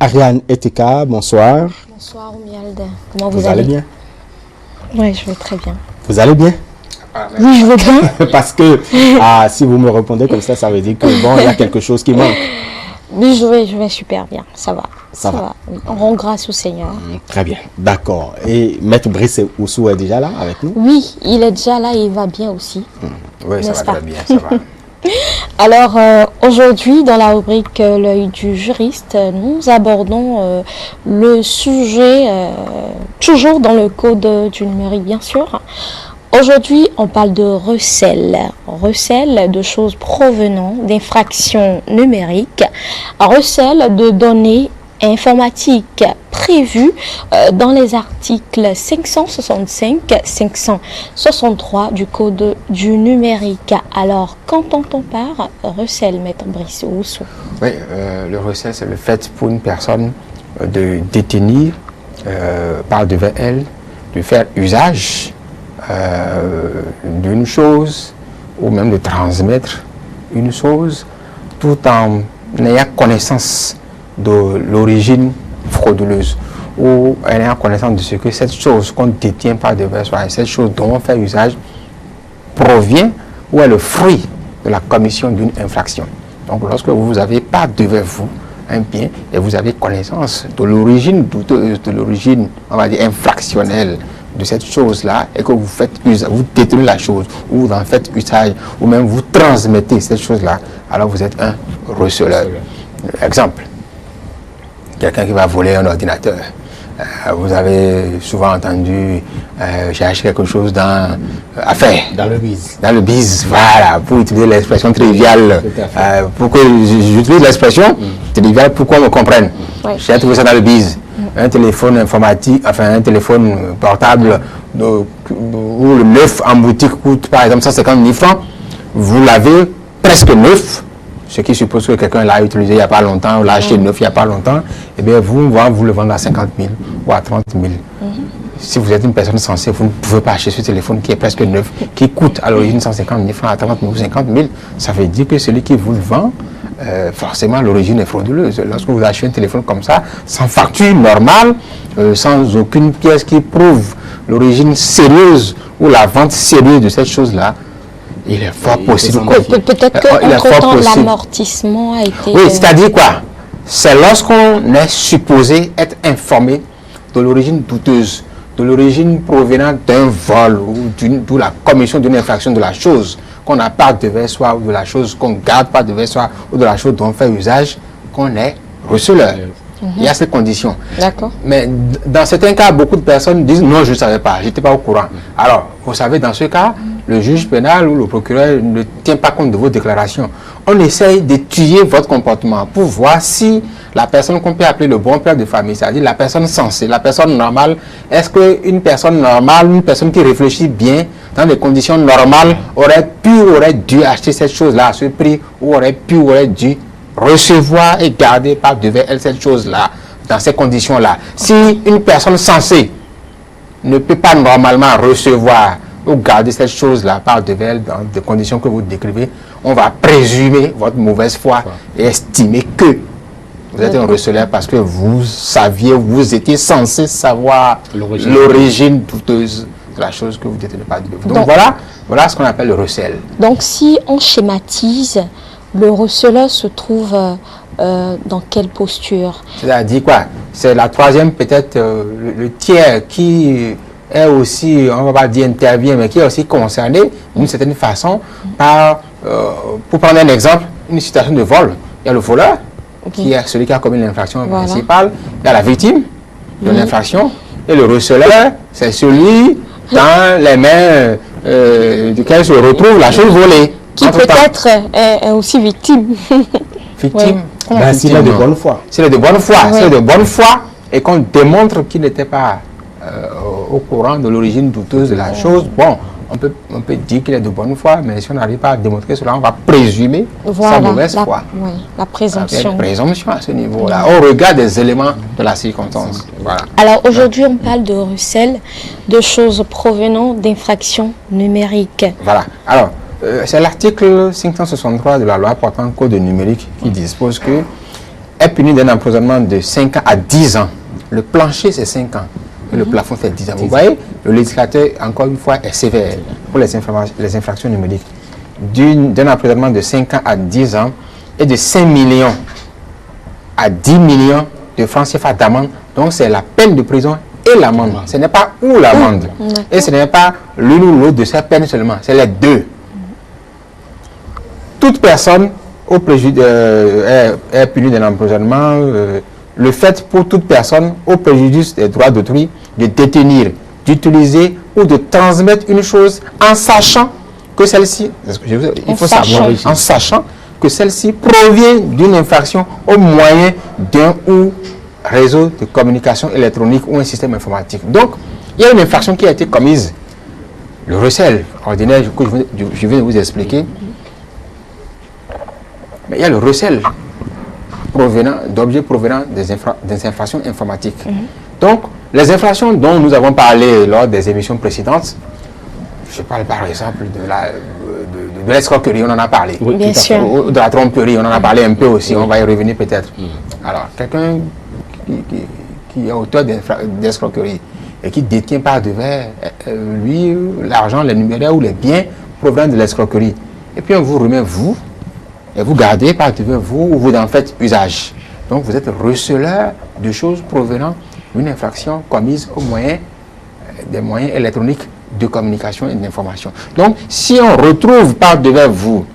Ariane Etika, bonsoir. Bonsoir Oumialde, comment vous allez bien? Oui, je vais très bien. Vous allez bien? Oui, je vais bien. Parce que si vous me répondez comme ça veut dire que bon, il y a quelque chose qui manque. Oui, je vais super bien, ça va. Ça va. Oui. On rend grâce au Seigneur. Très bien, d'accord. Et Maître Brice Oussou est déjà là avec nous? Oui, il est déjà là et il va bien aussi. Oui, ça va très bien, ça va. Alors, aujourd'hui, dans la rubrique L'œil du juriste, nous abordons le sujet, toujours dans le code du numérique, bien sûr. Aujourd'hui, on parle de recel. Recel de choses provenant d'infractions numériques. Recel de données informatiques prévues dans les articles 565-563 du Code du numérique. Alors, qu'entend-on par recel, Maître Brice Oussou? Oui, le recel, c'est le fait pour une personne de détenir par devant elle, de faire usage d'une chose ou même de transmettre une chose tout en ayant connaissance de l'origine frauduleuse ou en ayant connaissance de ce que cette chose qu'on détient par devant soi, cette chose dont on fait usage provient ou est le fruit de la commission d'une infraction. Donc lorsque vous avez par devant vous un bien et vous avez connaissance de l'origine douteuse, de l'origine, on va dire, infractionnelle de cette chose-là, et que vous faites usage, vous détenez la chose, ou vous en faites usage, ou même vous transmettez cette chose-là, alors vous êtes un receleur. Exemple, quelqu'un qui va voler un ordinateur. Vous avez souvent entendu chercher quelque chose dans affaire. Dans le biz. Dans le biz, voilà, pour utiliser l'expression triviale. Pour que j'utilise l'expression triviale pour qu'on me comprenne. J'ai trouvé ça dans le biz. Un téléphone informatique, enfin un téléphone portable où le neuf en boutique coûte par exemple 150 000 francs. Vous l'avez presque neuf, ce qui suppose que quelqu'un l'a utilisé il n'y a pas longtemps, ou l'a acheté neuf il n'y a pas longtemps, et bien vous le vendez à 50 000 ou à 30 000. Si vous êtes une personne sensée, vous ne pouvez pas acheter ce téléphone qui est presque neuf, qui coûte à l'origine 150 000 francs à 30 000 ou 50 000. Ça veut dire que celui qui vous le vend, forcément l'origine est frauduleuse. Lorsque vous achetez un téléphone comme ça, sans facture normale, sans aucune pièce qui prouve l'origine sérieuse ou la vente sérieuse de cette chose-là, il est fort possible. Peut-être qu'entre-temps, l'amortissement a été... Oui, c'est-à-dire quoi? C'est lorsqu'on est supposé être informé de l'origine douteuse, de l'origine provenant d'un vol ou de la commission d'une infraction de la chose qu'on n'a pas devant soi, ou de la chose qu'on garde pas devant soi, ou de la chose dont on fait usage, qu'on est receleur. Il y a ces conditions. D'accord. Mais dans certains cas, beaucoup de personnes disent non, je ne savais pas, je n'étais pas au courant. Alors, vous savez, dans ce cas, le juge pénal ou le procureur ne tient pas compte de vos déclarations. On essaye d'étudier votre comportement pour voir si la personne qu'on peut appeler le bon père de famille, c'est-à-dire la personne sensée, la personne normale, est-ce qu'une personne normale, une personne qui réfléchit bien, dans des conditions normales, aurait dû acheter cette chose-là à ce prix, ou aurait dû recevoir et garder par devant elle cette chose-là, dans ces conditions-là. Si une personne sensée ne peut pas normalement recevoir ou garder cette chose-là par devant elle dans des conditions que vous décrivez, on va présumer votre mauvaise foi et estimer que vous êtes un receleur parce que vous saviez, vous étiez censé savoir l'origine douteuse de la chose que vous détenez pas de vous. Donc voilà ce qu'on appelle le recel. Donc si on schématise, le receleur se trouve dans quelle posture? C'est-à-dire quoi? C'est la troisième, peut-être le tiers qui est aussi, on va pas dire intervient, mais qui est aussi concerné d'une certaine façon par, pour prendre un exemple, une situation de vol. Il y a le voleur, qui est celui qui a commis l'infraction principale. Il y a la victime de l'infraction. Et le receleur, c'est celui dans les mains duquel se retrouve la chose volée. Qui peut-être est aussi victime. Victime. S'il est de bonne foi. S'il est de bonne foi. S'il est de bonne foi et qu'on démontre qu'il n'était pas au courant de l'origine douteuse de la chose, bon, on peut dire qu'il est de bonne foi, mais si on n'arrive pas à démontrer cela, on va présumer sa mauvaise foi. Oui, la présomption. La présomption à ce niveau-là, au regard des éléments de la circonstance. Voilà. Alors aujourd'hui, on parle de recel, de choses provenant d'infractions numériques. Voilà. Alors, c'est l'article 563 de la loi portant code numérique qui dispose que est puni d'un emprisonnement de 5 ans à 10 ans. Le plancher, c'est 5 ans. Et le plafond, c'est 10 ans. Vous voyez, le législateur, encore une fois, est sévère pour les infractions numériques. D'un emprisonnement de 5 ans à 10 ans et de 5 millions à 10 millions de francs CFA d'amende. Donc, c'est la peine de prison et l'amende. Ce n'est pas ou l'amende. Et ce n'est pas l'une ou l'autre de ces peines seulement. C'est les deux. Toute personne est punie d'un emprisonnement. Le fait pour toute personne au préjudice des droits d'autrui de détenir, d'utiliser ou de transmettre une chose en sachant que celle-ci, il faut savoir, en sachant que celle-ci provient d'une infraction au moyen d'un ou réseau de communication électronique ou un système informatique. Donc, il y a une infraction qui a été commise. Le recel ordinaire que je viens de vous expliquer. Mais il y a le recel d'objets provenant des infractions informatiques. Donc, les infractions dont nous avons parlé lors des émissions précédentes, je parle par exemple de l'escroquerie, on en a parlé. Oui, bien sûr. Ou de la tromperie, on en a parlé un peu aussi, on va y revenir peut-être. Alors, quelqu'un qui est auteur d'escroquerie et qui détient par devers, lui, l'argent, les numéraires ou les biens provenant de l'escroquerie, et puis on vous remet vous, et vous gardez par devers vous, ou vous en faites usage. Donc vous êtes receleur de choses provenant d'une infraction commise au moyen des moyens électroniques de communication et d'information. Donc si on retrouve par devers vous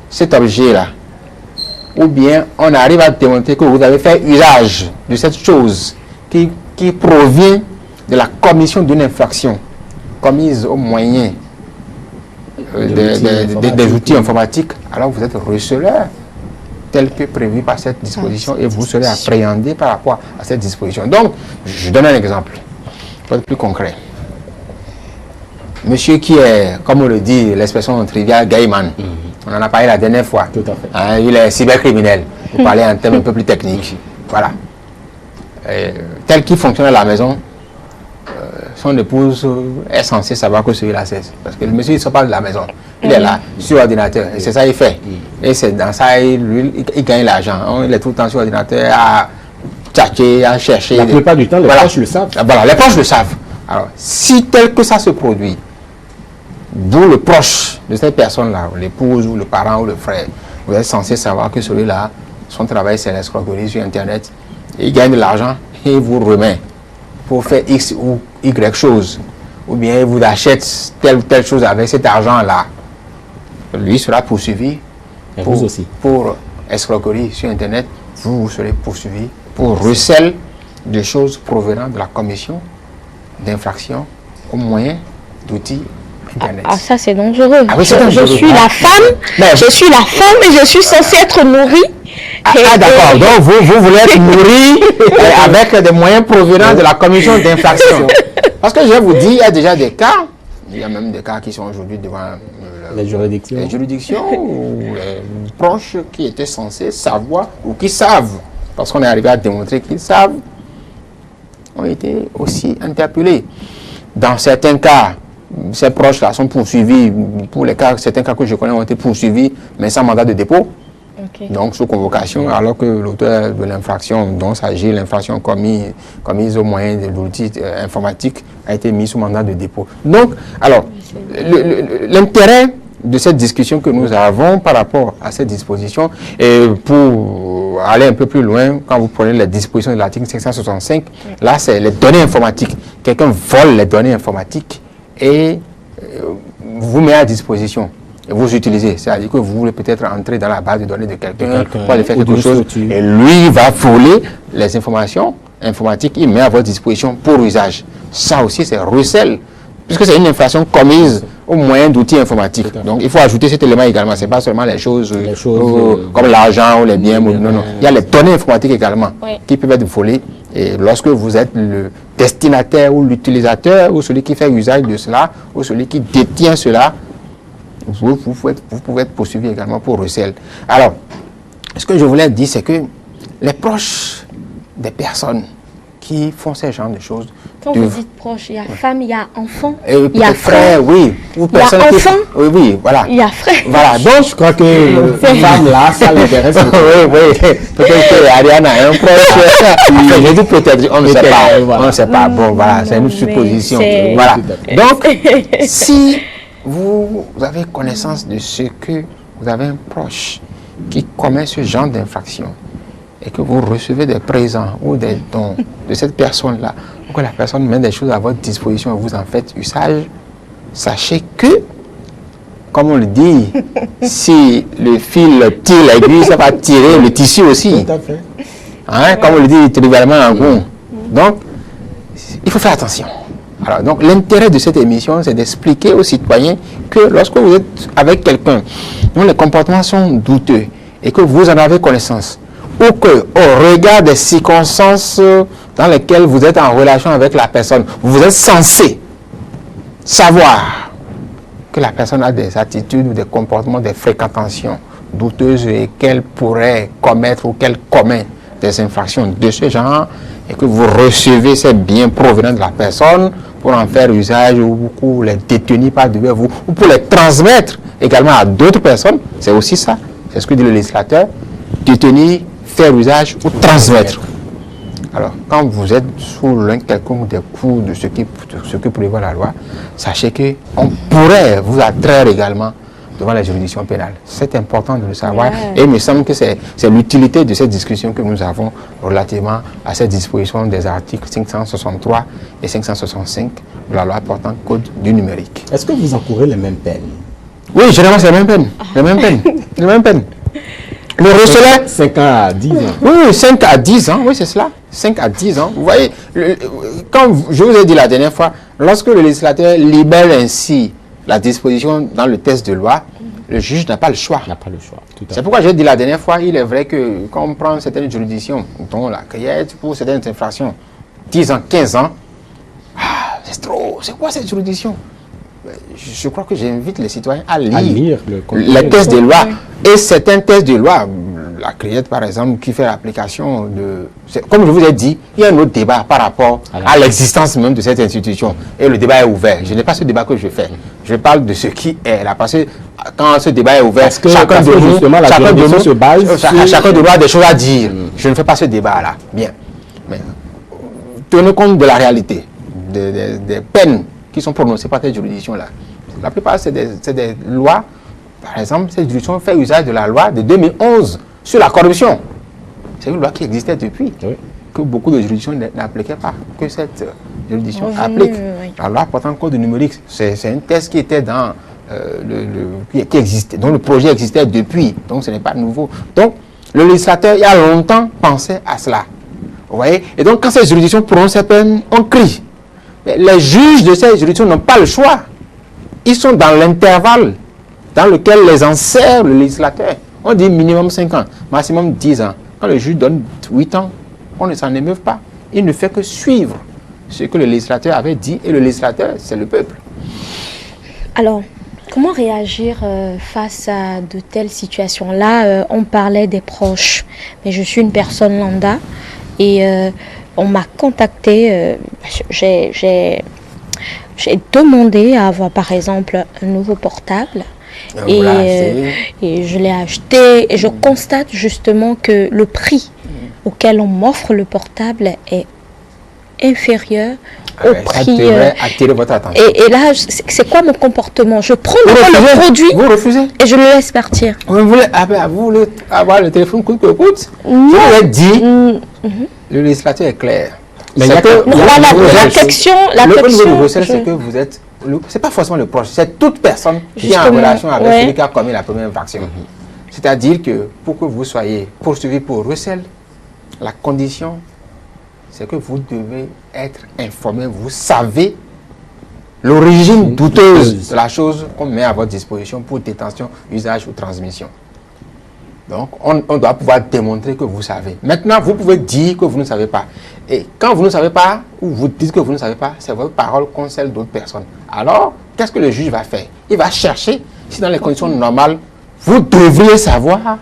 cet objet-là, ou bien on arrive à démontrer que vous avez fait usage de cette chose qui provient de la commission d'une infraction commise au moyen des outils informatiques, alors vous êtes receleur tel que prévu par cette disposition et vous serez appréhendé par rapport à cette disposition. Donc, je donne un exemple, pour être plus concret. Monsieur qui est, comme on le dit, l'expression triviale, gayman, on en a parlé la dernière fois. Tout à fait. Hein, il est cybercriminel, pour parler en termes un peu plus techniques. Voilà. Tel qu'il fonctionne à la maison, son épouse est censée savoir que celui-là cesse. Parce que le monsieur, il ne sort pas de la maison. Il est là, sur ordinateur. Et c'est ça qu'il fait. Et c'est dans ça, il gagne l'argent. Il est tout le temps sur ordinateur à tchatcher, à chercher. La plupart du temps, les proches le savent. Voilà, les proches le savent. Alors, si tel que ça se produit, vous, le proche de cette personne-là, l'épouse ou le parent ou le frère, vous êtes censé savoir que celui-là, son travail, c'est l'escroquerie sur Internet. Il gagne de l'argent et il vous remet pour faire X ou Y chose. Ou bien il vous achète telle ou telle chose avec cet argent-là. Lui sera poursuivi pour escroquerie sur Internet. Vous serez poursuivi pour recel de choses provenant de la commission d'infraction au moyen d'outils Internet. Ah, ça c'est dangereux. Ah oui, c'est dangereux. Je suis la femme, je suis la femme et je suis censée être nourrie. Ah d'accord, donc vous voulez être nourri avec des moyens provenant de la commission d'infraction. Parce que je vous dis, il y a déjà des cas, il y a même des cas qui sont aujourd'hui devant les juridictions ou les proches qui étaient censés savoir ou qui savent, parce qu'on est arrivé à démontrer qu'ils savent, ont été aussi interpellés. Dans certains cas, ces proches-là sont poursuivis, pour les cas, certains cas que je connais ont été poursuivis, mais sans mandat de dépôt. Donc sous convocation, alors que l'auteur de l'infraction dont s'agit, l'infraction commise au moyen de l'outil informatique, a été mis sous mandat de dépôt. Donc, alors, l'intérêt de cette discussion que nous avons par rapport à cette disposition, et pour aller un peu plus loin, quand vous prenez les dispositions de l'article 565, là c'est les données informatiques. Quelqu'un vole les données informatiques et vous met à disposition. Et vous utilisez, c'est-à-dire que vous voulez peut-être entrer dans la base de données de quelqu'un pour aller faire quelque chose, et lui va voler les informations informatiques, il met à votre disposition pour usage. Ça aussi c'est recel, puisque c'est une infraction commise au moyen d'outils informatiques. Donc il faut ajouter cet élément également, c'est pas seulement les choses comme l'argent ou les biens, non. Il y a les données informatiques également qui peuvent être volées, et lorsque vous êtes le destinataire ou l'utilisateur ou celui qui fait usage de cela ou celui qui détient cela, vous pouvez être poursuivi également pour recel. Alors, ce que je voulais dire, c'est que les proches des personnes qui font ce genre de choses Quand vous dites proche, il y a femme, il y a enfant, il y a frère, oui. Ou il y a enfant, oui, oui, voilà. il y a frère. Voilà, donc Je crois que femme là, ça l'intéresse. oui, oui. Peut-être que Ariane a un proche. Je dis peut-être, on ne sait pas. Voilà. On ne sait pas. Bon, voilà, c'est une supposition. Voilà. Donc, si vous avez connaissance de ce que vous avez un proche qui commet ce genre d'infraction et que vous recevez des présents ou des dons de cette personne-là, ou que la personne met des choses à votre disposition et vous en faites usage, sachez que, comme on le dit, si le fil tire l'aiguille, ça va tirer le tissu aussi. Tout à fait. Hein, comme on le dit trivialement en gros. Donc, il faut faire attention. Alors, donc, l'intérêt de cette émission, c'est d'expliquer aux citoyens que lorsque vous êtes avec quelqu'un dont les comportements sont douteux et que vous en avez connaissance, ou que, au regard des circonstances dans lesquelles vous êtes en relation avec la personne, vous êtes censé savoir que la personne a des attitudes ou des comportements, des fréquentations douteuses et qu'elle pourrait commettre ou qu'elle commet des infractions de ce genre, et que vous recevez ces biens provenant de la personne pour en faire usage ou pour les détenir par devant vous, ou pour les transmettre également à d'autres personnes, c'est aussi ça, c'est ce que dit le législateur, détenir, faire usage ou transmettre. Alors, quand vous êtes sous l'un quelconque des coups de ce que prévoit la loi, sachez qu'on pourrait vous attraire également devant la juridiction pénale. C'est important de le savoir. Et il me semble que c'est l'utilité de cette discussion que nous avons relativement à cette disposition des articles 563 et 565 de la loi portant code du numérique. Est-ce que vous encourez les mêmes peines? Oui, généralement c'est la même peine. La même peine. La même peine. Le receleur, 5 ans à 10 ans. oui, 5 à 10 ans, oui, c'est cela. 5 à 10 ans. Vous voyez, quand je vous ai dit la dernière fois, lorsque le législateur libère ainsi la disposition dans le texte de loi, le juge n'a pas le choix. Il n'a pas le choix. C'est pourquoi j'ai dit la dernière fois, il est vrai que quand on prend certaines juridictions, dont la cueillette, pour certaines infractions, 10 ans, 15 ans, c'est trop. C'est quoi cette juridiction? Je crois que j'invite les citoyens à lire les textes de loi. Et certains textes de loi, la cueillette par exemple, qui fait l'application de... Comme je vous ai dit, il y a un autre débat par rapport à l'existence même de cette institution. Et le débat est ouvert. Je n'ai pas ce débat que je fais. Je parle de ce qui est là. Parce que quand ce débat est ouvert, chacun de nous, chacun de nous a des choses à dire. Je ne fais pas ce débat-là. Bien. Mais tenez compte de la réalité, des peines qui sont prononcées par cette juridiction-là. La plupart, c'est des lois. Par exemple, cette juridiction fait usage de la loi de 2011 sur la corruption. C'est une loi qui existait depuis, que beaucoup de juridictions n'appliquaient pas, que cette juridiction applique. La loi portant code numérique, c'est un texte qui était dans qui existait, dont le projet existait depuis, donc ce n'est pas nouveau. Donc, le législateur, il y a longtemps, pensait à cela. Vous voyez? Et donc, quand ces juridictions prononcent ces peines, on crie. Mais les juges de ces juridictions n'ont pas le choix. Ils sont dans l'intervalle dans lequel les enserre le législateur. On dit minimum 5 ans, maximum 10 ans. Quand le juge donne 8 ans, on ne s'en émeuve pas. Il ne fait que suivre ce que le législateur avait dit, et le législateur, c'est le peuple. Alors, comment réagir face à de telles situations? Là, on parlait des proches, mais je suis une personne lambda et on m'a contacté, j'ai demandé à avoir par exemple un nouveau portable. Et je l'ai acheté et je constate justement que le prix auquel on m'offre le portable est inférieur au prix. Ça devrait attirer votre attention. Et là, c'est quoi mon comportement? Je prends le produit vous refusez et je le laisse partir. Vous voulez avoir le téléphone coûte que coûte? Je vous ai dit, le législateur est clair. Mais la question, c'est que vous êtes... C'est pas forcément le proche, c'est toute personne qui est en relation avec celui qui a commis la première infraction. C'est-à-dire que pour que vous soyez poursuivi pour recel, la condition, c'est que vous devez être informé, vous savez l'origine douteuse de la chose qu'on met à votre disposition pour détention, usage ou transmission. Donc, on doit pouvoir démontrer que vous savez. Maintenant, vous pouvez dire que vous ne savez pas. Et quand vous ne savez pas, ou vous dites que vous ne savez pas, c'est votre parole contre celle d'autres personnes. Alors, qu'est-ce que le juge va faire? Il va chercher si dans les conditions normales, vous devriez savoir,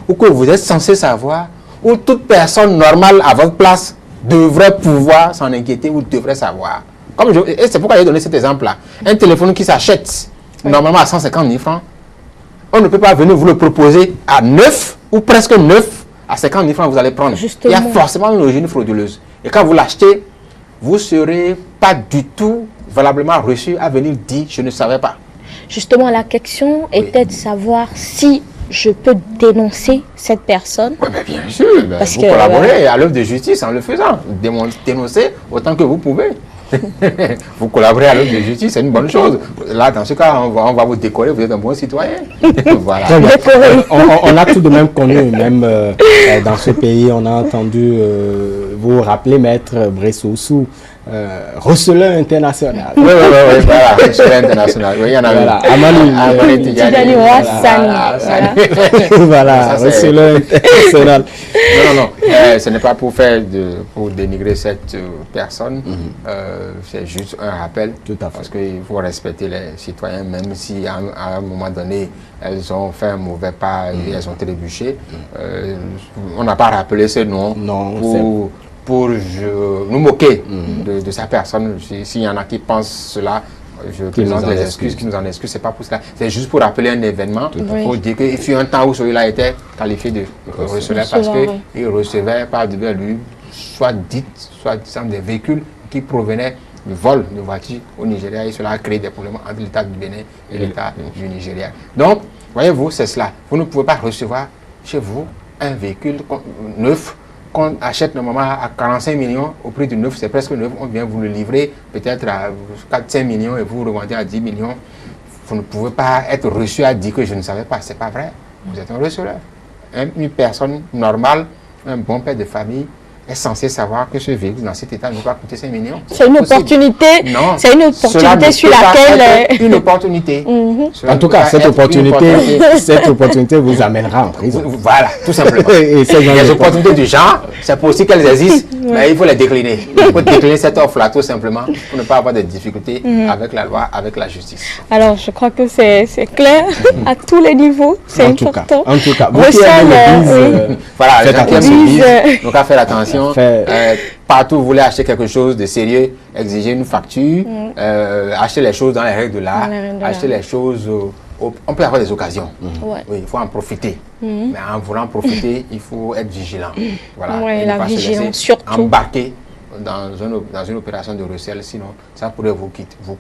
ou que vous êtes censé savoir, ou toute personne normale à votre place devrait pouvoir s'en inquiéter ou devrait savoir. Et c'est pourquoi j'ai donné cet exemple-là. Un téléphone qui s'achète normalement à 150 000 francs, on ne peut pas venir vous le proposer à 9 ou presque 9 à 50 000 francs, vous allez prendre. Justement. Il y a forcément une origine frauduleuse. Et quand vous l'achetez, vous ne serez pas du tout valablement reçu à venir dire « je ne savais pas ». Justement, la question était de savoir si je peux dénoncer cette personne. Oui, mais bien sûr, Parce vous que, collaborez à l'œuvre de justice en le faisant. Dénoncer autant que vous pouvez. Vous collaborez à l'œuvre de justice, c'est une bonne chose. Là, dans ce cas, on va vous décorer, vous êtes un bon citoyen. Voilà. On a tout de même connu, même dans ce pays, on a entendu vous rappeler Maître Brice Oussou, receleur international. Oui, voilà, receleur international. Oui, il y en a voilà. Amani Tidjani Ouassani. Voilà, receleur international. Non, ce n'est pas pour dénigrer cette personne. C'est juste un rappel. Tout à fait. Parce qu'il faut respecter les citoyens, même si à un moment donné, elles ont fait un mauvais pas et elles ont trébuché. On n'a pas rappelé ce nom pour nous moquer de sa personne. S'il y en a qui pensent cela, je présente les excuses, qui nous en excusent, c'est pas pour cela. C'est juste pour rappeler un événement, pour dire qu'il fut un temps où celui-là était qualifié de receveur parce qu'il recevait par devers lui, soit disant des véhicules qui provenaient du vol de voitures au Nigeria, et cela a créé des problèmes entre l'État du Bénin et l'État du Nigeria. Donc, voyez-vous, c'est cela. Vous ne pouvez pas recevoir chez vous un véhicule neuf qu'on achète normalement à 45 millions au prix du neuf, c'est presque neuf, on vient vous le livrer peut-être à 4-5 millions et vous revendez à 10 millions. Vous ne pouvez pas être reçu à dire que je ne savais pas, c'est pas vrai. Vous êtes un receveur. Une personne normale, un bon père de famille, est censé savoir que ce véhicule dans cet état ne va pas coûter 5 millions. C'est une opportunité. Non, c'est une opportunité sur laquelle. Une opportunité. En tout cas, cette opportunité vous amènera en prison. Voilà, tout simplement. Les opportunités du genre, c'est pour aussi qu'elles existent, mais il faut les décliner. Il faut décliner cette offre-là tout simplement pour ne pas avoir de difficultés avec la loi, avec la justice. Alors, je crois que c'est clair à tous les niveaux. C'est important. En tout cas, vous qui avez voilà, les gens qui aiment le bise, donc à faire attention. Partout vous voulez acheter quelque chose de sérieux, exiger une facture, acheter les choses dans les règles de l'art, acheter les choses, on peut avoir des occasions, oui, il faut en profiter, mais en voulant profiter, il faut être vigilant, voilà, la vigilance surtout. Embarquer dans une opération de recel, sinon ça pourrait vous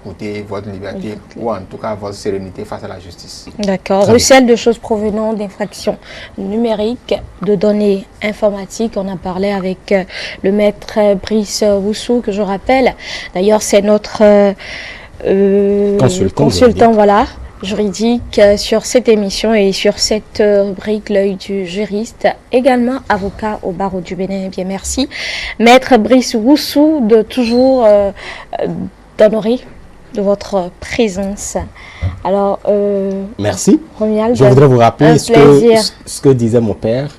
coûter votre liberté ou en tout cas votre sérénité face à la justice. D'accord. Recel de choses provenant d'infractions numériques, de données informatiques. On a parlé avec le maître Brice Oussou, que je rappelle. D'ailleurs, c'est notre consultant, voilà, juridique sur cette émission et sur cette rubrique L'œil du juriste, également avocat au barreau du Bénin. Bien, merci maître Brice Oussou de toujours d'honorer de votre présence. Alors merci. Romuald, je voudrais vous rappeler ce que disait mon père,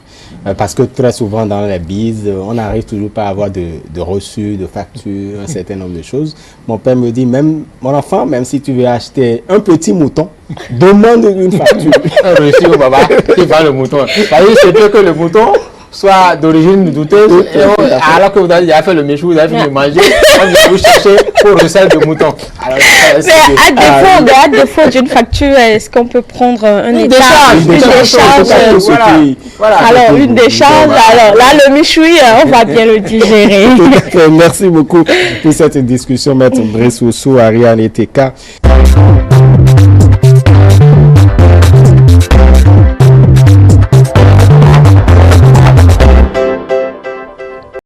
parce que très souvent dans les bises, on n'arrive toujours pas à avoir de reçu, de facture, un certain nombre de choses. Mon père me dit, même mon enfant, même si tu veux acheter un petit mouton, demande une facture. Un reçu au baba qui vend le mouton. C'est peut que le mouton soit d'origine douteuse, alors que vous avez déjà fait le méchou, vous avez fini de manger, on vient vous chercher pour recel de mouton. Alors, à défaut d'une facture, est-ce qu'on peut prendre une décharge? Voilà. Alors, une décharge, alors là, le méchoui, on va bien le digérer. Merci beaucoup pour cette discussion, maître Brice Oussou, Ariane et Teka.